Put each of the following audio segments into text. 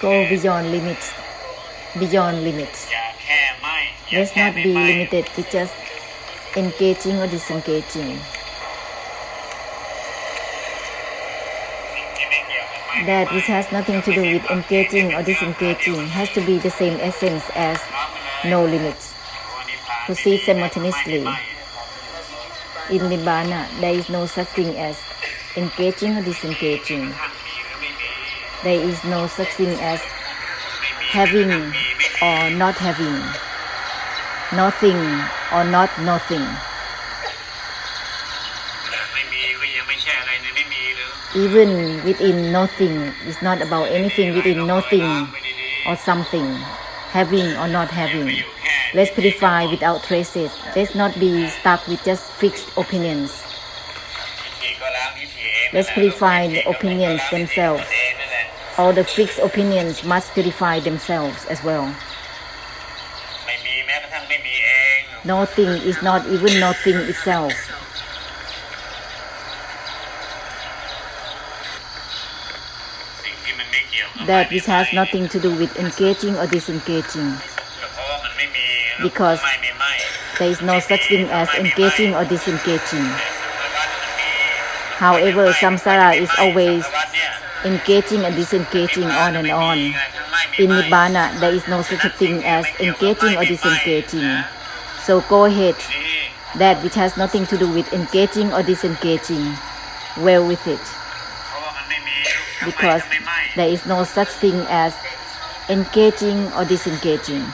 Go beyond limits. Beyond limits. Let's not be limited to just engaging or disengaging. That which has nothing to do with engaging or disengaging has to be the same essence as no limits. Proceed simultaneously. In Nibbana, there is no such thing as engaging or disengaging. There is no such thing as having or not having, nothing or not nothing. Even within nothing is not about anything within nothing or something, having or not having. Let's purify without traces. Let's not be stuck with just fixed opinions. Let's purify the opinions themselves. All the fixed opinions must purify themselves as well. Nothing is not even nothing itself. That which has nothing to do with engaging or disengaging. Because there is no such thing as engaging or disengaging. However, samsara is always engaging and disengaging on and on. In Nibbana, there is no such a thing as engaging or disengaging. So go ahead. That which has nothing to do with engaging or disengaging, well with it. Because there is no such thing as engaging or disengaging.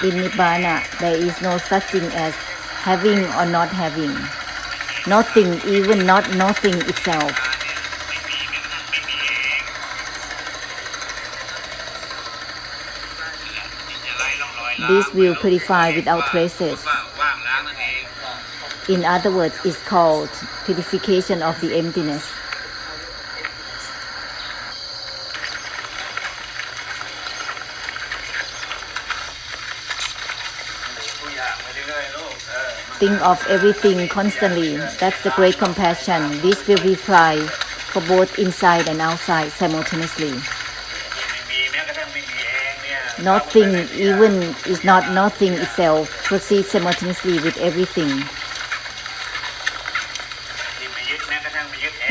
In Nibbana, there is no such thing as having or not having. Nothing, even not nothing itself. This will purify without traces. In other words, it's called purification of the emptiness. Think of everything constantly. That's the great compassion. This will purify for both inside and outside simultaneously. Nothing even is not nothing itself. Proceed simultaneously with everything.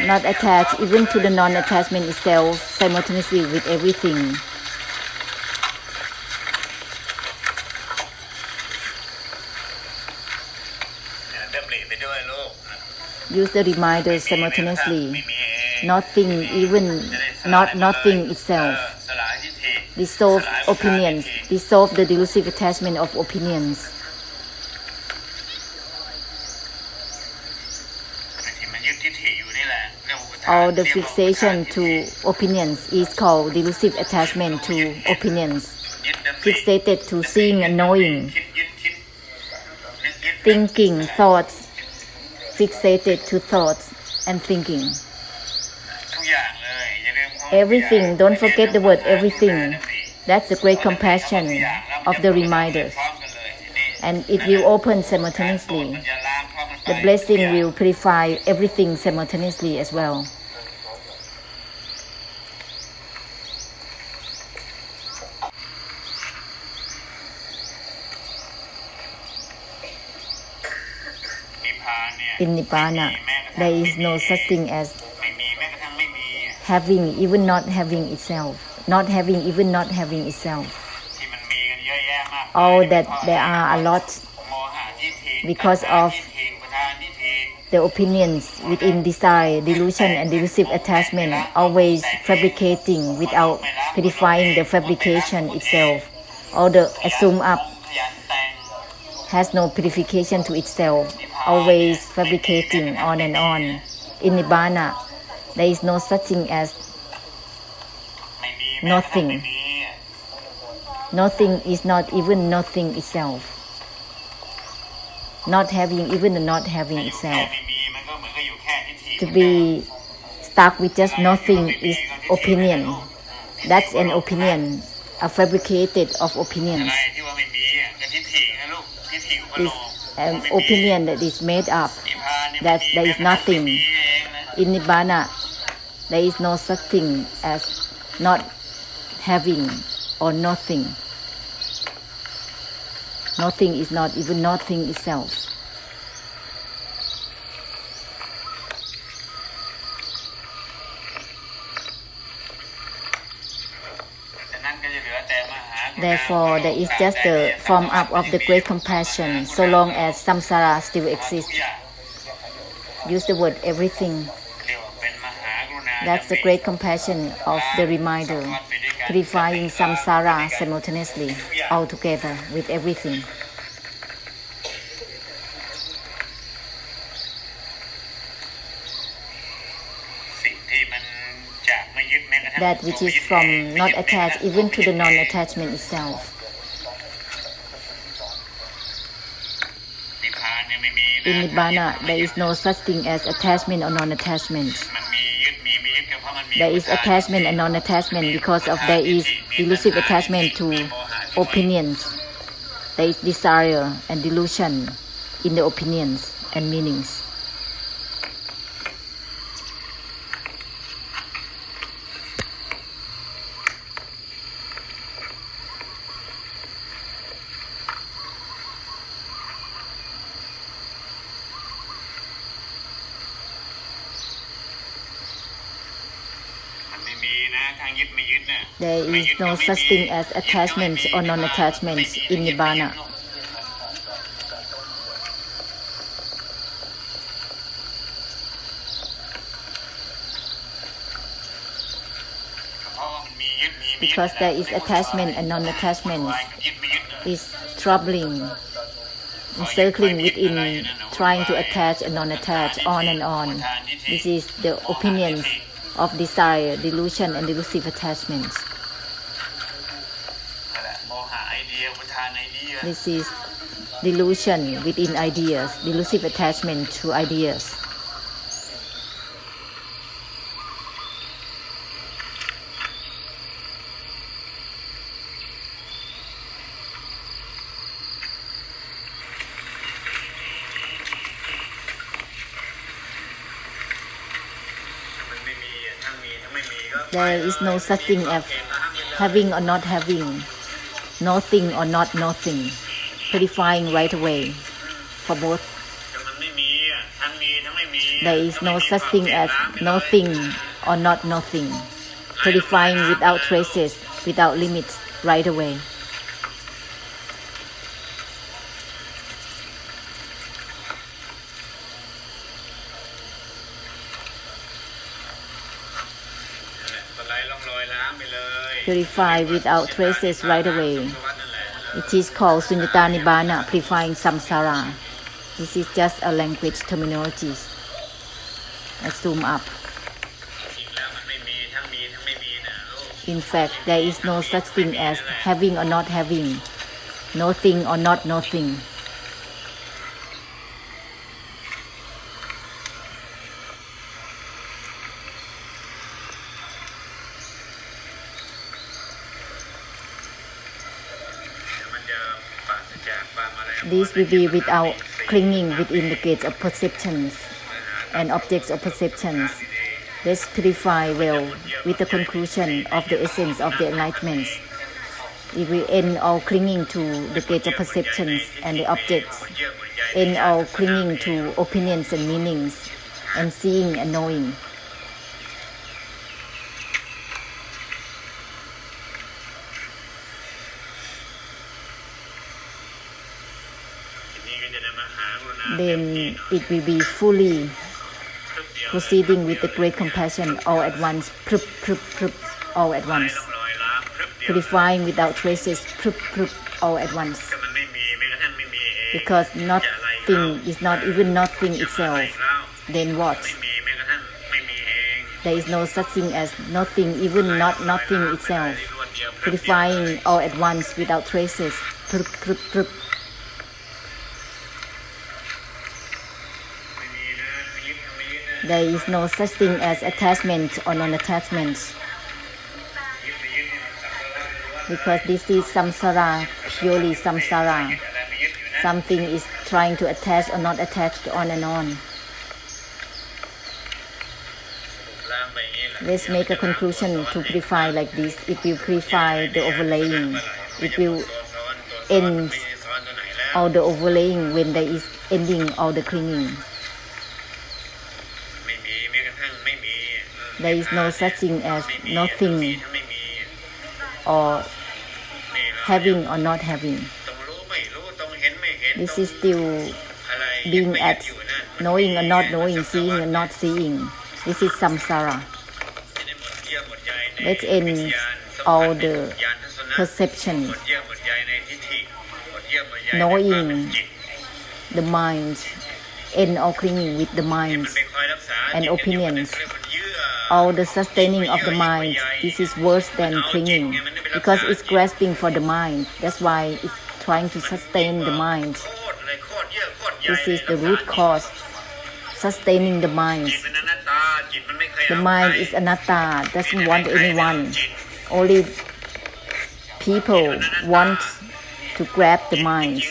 Not attached even to the non-attachment itself, simultaneously with everything. Use the reminders simultaneously. Nothing even not nothing itself. Dissolve opinions. Dissolve the delusive attachment of opinions. All the fixation to opinions is called delusive attachment to opinions. Fixated to seeing and knowing. Thinking, thoughts. Fixated to thoughts and thinking. Everything, don't forget the word everything. That's the great compassion of the reminders. And it will open simultaneously. The blessing will purify everything simultaneously as well. In Nibbana, there is no such thing as having even not having itself, not having even not having itself. All that there are a lot because of the opinions within desire, delusion and delusive attachment, always fabricating without purifying the fabrication itself. All the assumed up has no purification to itself, always fabricating on and on. In Nibbana, there is no such thing as nothing. Nothing is not even nothing itself. Not having even the not having itself. To be stuck with just nothing is opinion. That's an opinion, a fabricated of opinions. ที่ว่าไม่มีก็ทิฏฐินะลูกทิฏฐิอุปโล It's an opinion that is made up, that there is nothing. In Nibbana, there is no such thing as not having or nothing. Nothing is not even nothing itself. นั้นก็จะเหลือแต่มหากรุณา Therefore, there is just the form up of the great compassion, so long as samsara still exists. Use the word everything. เรียกว่าเป็นมหากรุณา That's the great compassion of the reminder, purifying samsara simultaneously, altogether with everything. สิ่งที่มันจากไม่ยึดแม้กระทั่ง That which is from not attached even to the non-attachment itself. นิพพานเนี่ยไม่มี In Nibbana, there is no such thing as attachment or non-attachment. มันมียึดมีไม่ยึดก็เพราะมันมี There is attachment and non-attachment because of there is delusive attachment to opinions. There is desire and delusion in the opinions and meanings. There is no such thing as attachment or non-attachment in Nibbana. Because there is attachment and non-attachment is troubling, encircling within, trying to attach and non-attach, on and on. This is the opinions of desire, delusion, and delusive attachments. This is delusion within ideas, delusive attachment to ideas. There is no such thing as having or not having, nothing or not nothing, purifying right away for both. There is no such thing as nothing or not nothing, purifying without traces, without limits, right away. Purify without traces right away. It is called Sunyata Nibbana, purifying samsara. This is just a language terminology. Let's zoom up. In fact, there is no such thing as having or not having, nothing or not nothing. This will be without clinging within the gates of perceptions and objects of perceptions. Let's purify well with the conclusion of the essence of the enlightenment. It will end all clinging to the gates of perceptions and the objects, end all clinging to opinions and meanings, and seeing and knowing. Then it will be fully proceeding with the great compassion all at once, all at once. Purifying without traces, all at once. Because nothing is not even nothing itself. Then what? There is no such thing as nothing, even not nothing itself. Purifying all at once without traces. There is no such thing as attachment or non-attachment. because this is samsara, purely samsara. Something is trying to attach or not attached on and on. Let's make a conclusion to purify like this. It will purify the overlaying. It will end all the overlaying when there is ending all the clinging. There is no such thing as nothing or having or not having. This is still being at knowing or not knowing, seeing or not seeing. This is samsara. Let's end all the perceptions, knowing the minds, end all clinging with the minds and opinions. All the sustaining of the mind, this is worse than clinging because it's grasping for the mind. That's why it's trying to sustain the mind. This is the root cause, sustaining the mind. The mind is anatta, doesn't want anyone. Only people want to grab the mind.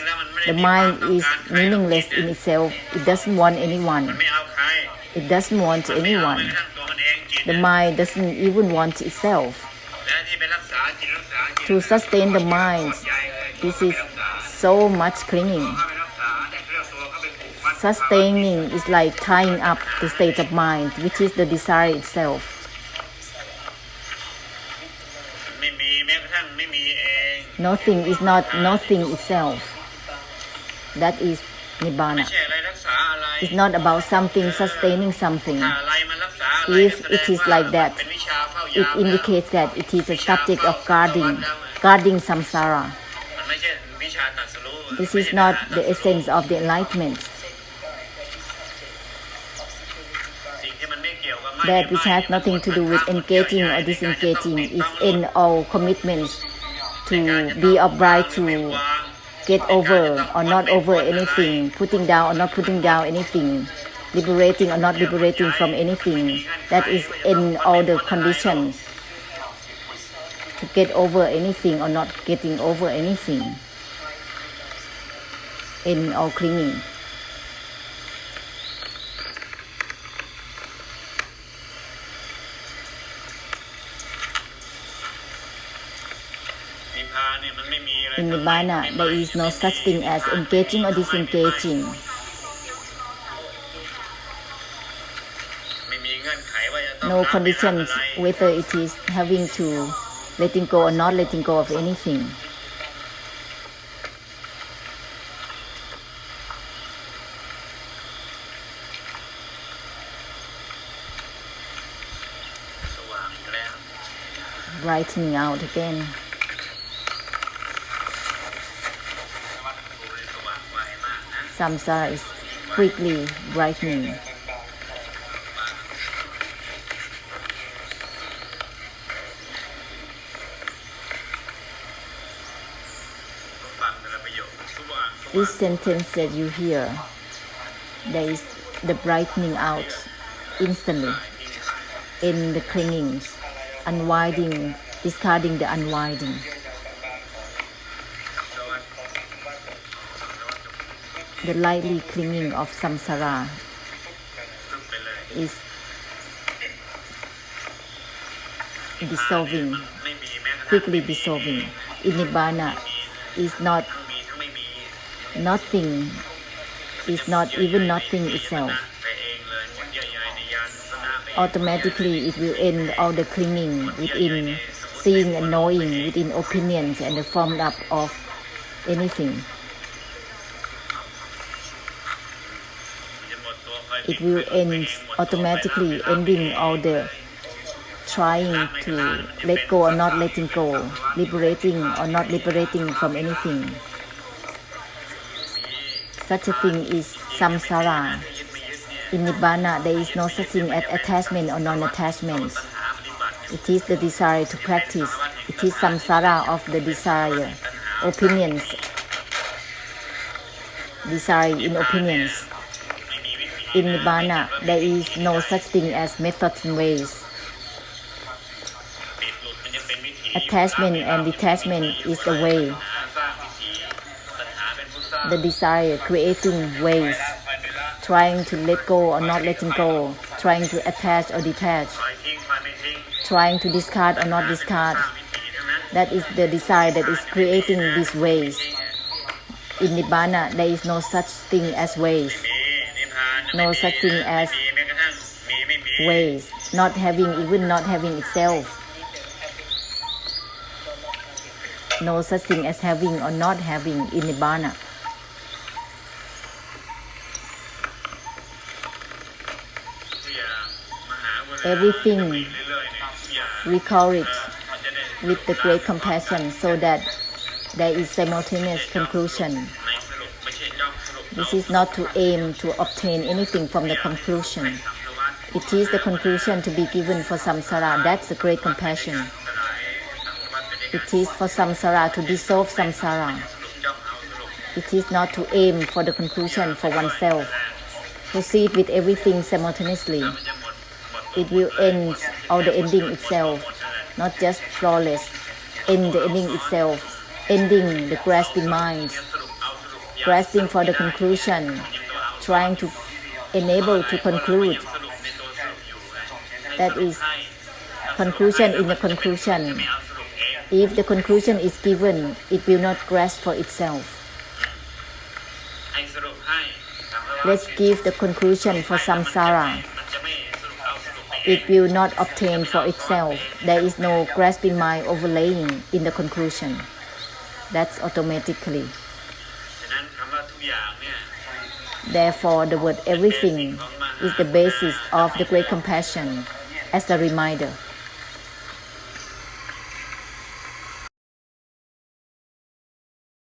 The mind is meaningless in itself. It doesn't want anyone. It doesn't want anyone. The mind doesn't even want itself. To sustain the mind, this is so much clinging. Sustaining is like tying up the state of mind, which is the desire itself. Nothing is not nothing itself. That is Nibbana. It's not about something sustaining something. If it is like that, it indicates that it is a subject of guarding samsara. This is not the essence of the enlightenment. That which has nothing to do with engaging or disengaging is in all commitments to be upright, to get over or not over anything, putting down or not putting down anything, liberating or not liberating from anything. That is in all the conditions to get over anything or not getting over anything, in all clinging. In Nibbana, there is no such thing as engaging or disengaging. No conditions whether it is having to letting go or not letting go of anything. Brightening out again. Samsara is quickly brightening. This sentence that you hear, there is the brightening out instantly in the clingings, unwinding, discarding the unwinding. The lightly clinging of samsara is dissolving, quickly dissolving. In Nibbana is not nothing, is not even nothing itself. Automatically it will end all the clinging within seeing and knowing, within opinions and the formed up of anything. It will end automatically, ending all the trying to let go or not letting go, liberating or not liberating from anything. Such a thing is samsara. In Nibbana, there is no such thing as attachment or non-attachment. It is the desire to practice. It is samsara of the desire, opinions, desire in opinions. In Nibbana, there is no such thing as methods and ways. Attachment and detachment is the way. The desire creating ways, trying to let go or not letting go, trying to attach or detach, trying to discard or not discard. That is the desire that is creating these ways. In Nibbana, there is no such thing as ways, no such thing as ways, not having, even not having itself. No such thing as having or not having in Nibbana. Everything, recall it with the great compassion so that there is simultaneous conclusion. This is not to aim to obtain anything from the conclusion. It is the conclusion to be given for samsara. That's the great compassion. It is for samsara to dissolve samsara. It is not to aim for the conclusion for oneself. Proceed with everything simultaneously. It will end or the ending itself, not just flawless. End the ending itself, ending the grasping mind, grasping for the conclusion, trying to enable to conclude. That is conclusion in the conclusion. If the conclusion is given, it will not grasp for itself. Let's give the conclusion for samsara. It will not obtain for itself. There is no grasping mind overlaying in the conclusion. That's automatically. Therefore, the word everything is the basis of the great compassion as a reminder.